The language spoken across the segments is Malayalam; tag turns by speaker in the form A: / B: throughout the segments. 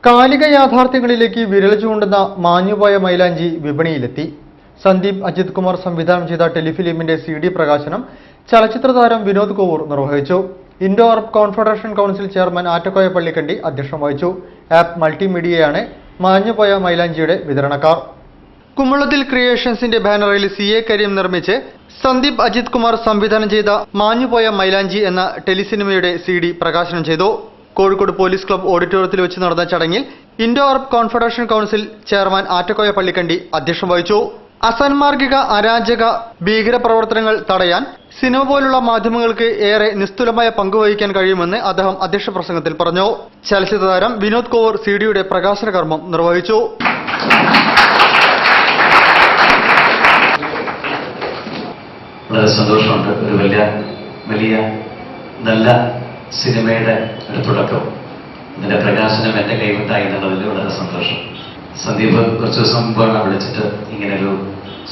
A: കാലിക യാഥാർത്ഥ്യങ്ങളിലേക്ക് വിരൽ ചൂണ്ടുന്ന മാഞ്ഞുപോയ മൈലാഞ്ചി വിപണിയിലെത്തി. സന്ദീപ് അജിത് കുമാർ സംവിധാനം ചെയ്ത ടെലിഫിലിമിന്റെ CD പ്രകാശനം ചലച്ചിത്ര താരം വിനോദ് കോവൂർ നിർവഹിച്ചു. Indo Arab confederation council chairman Attakoya Pallikandi അധ്യക്ഷം വഹിച്ചു. ആപ്പ് മൾട്ടിമീഡിയയാണ് മാഞ്ഞുപോയ മൈലാഞ്ചിയുടെ വിതരണക്കാർ. കുമുളത്തിൽ ക്രിയേഷൻസിന്റെ ബാനറിൽ CA കരീം നിർമ്മിച്ച് സന്ദീപ് അജിത് കുമാർ സംവിധാനം ചെയ്ത മാഞ്ഞുപോയ മൈലാഞ്ചി എന്ന ടെലിസിനിമയുടെ CD പ്രകാശനം ചെയ്തു. കോഴിക്കോട് പോലീസ് ക്ലബ് ഓഡിറ്റോറിയത്തിൽ വെച്ച് നടന്ന ചടങ്ങിൽ Indo Arab confederation council chairman Attakoya Pallikandi അധ്യക്ഷം വഹിച്ചു. അസാൻമാർഗിക അരാജക ഭീകര പ്രവർത്തനങ്ങൾ തടയാൻ സിനിമ പോലുള്ള മാധ്യമങ്ങൾക്ക് ഏറെ നിസ്തുലമായ പങ്കുവഹിക്കാൻ കഴിയുമെന്ന് അദ്ദേഹം അധ്യക്ഷ പ്രസംഗത്തിൽ പറഞ്ഞു. ചലച്ചിത്ര താരം വിനോദ് കോവൂർ CDയുടെ പ്രകാശന കർമ്മം നിർവഹിച്ചു.
B: വളരെ സന്തോഷമുണ്ട്. ഒരു വലിയ നല്ല സിനിമയുടെ ഒരു തുടക്കം, ഇതിന്റെ പ്രകാശനം എന്റെ കൈവിട്ടായി എന്നുള്ളതിൽ വളരെ സന്തോഷം. സന്ദീപ് കുറച്ച് ദിവസം മുമ്പാണ് വിളിച്ചിട്ട് ഇങ്ങനൊരു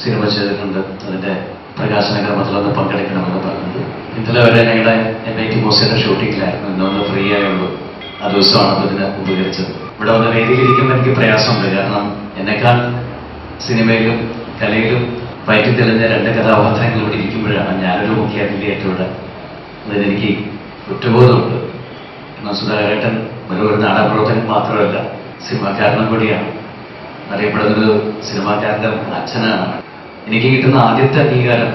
B: സിനിമ ചെയ്തിട്ടുണ്ട്, അതിന്റെ പ്രകാശന ക്രമത്തിലൊന്ന് പങ്കെടുക്കണമെന്ന് പറഞ്ഞത്. ഇന്നലെ വരെ ഞങ്ങളുടെ MIT മൂസയുടെ ഷൂട്ടിങ്ങിലായിരുന്നു. ഇന്നൊന്ന് ഫ്രീ ആയുള്ളൂ. ആ ദിവസമാണ് അപ്പോൾ ഇതിന് ഉപകരിച്ചത്. ഇവിടെ വന്ന് വേദിയിലിരിക്കുമ്പോൾ എനിക്ക് പ്രയാസമുണ്ട്. കാരണം എന്നെക്കാൾ സിനിമയിലും കലയിലും വയറ്റി തെളിഞ്ഞ രണ്ട് കഥാപാത്രങ്ങൾ ഇവിടെ ഇരിക്കുമ്പോഴാണ് ഞാനൊരു മുഖ്യ അതിഥിയായിട്ടിവിടെ. അതിനെനിക്ക് കുറ്റബോധമുണ്ട്. എന്നാൽ സുധാകരേട്ടൻ ഒരു നാടകപ്രവർത്തകൻ മാത്രമല്ല, സിനിമാക്കാരനും കൂടിയാണ്. അറിയപ്പെടുന്നൊരു സിനിമാക്കാരൻ്റെ അച്ഛനാണ്. എനിക്ക് കിട്ടുന്ന ആദ്യത്തെ അംഗീകാരം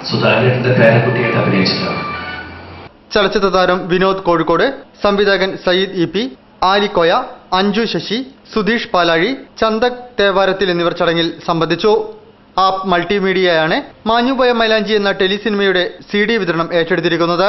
B: സുധാകരേട്ടന്റെ പേരക്കുട്ടിയായിട്ട് അഭിനയിച്ചിട്ടാണ്.
A: ചലച്ചിത്ര താരം വിനോദ് കോഴിക്കോട്, സംവിധായകൻ സയ്യിദ് EP, ആലിക്കോയ, അഞ്ജു ശശി, സുധീഷ് പാലാഴി, ചന്ദക് തേവാരത്തിൽ എന്നിവർ ചടങ്ങിൽ സംബന്ധിച്ചു. ആപ്പ് മൾട്ടിമീഡിയയാണ് മാഞ്ഞുപോയ മൈലാഞ്ചി എന്ന ടെലിസിനിമയുടെ CD വിതരണം ഏറ്റെടുത്തിരിക്കുന്നത്.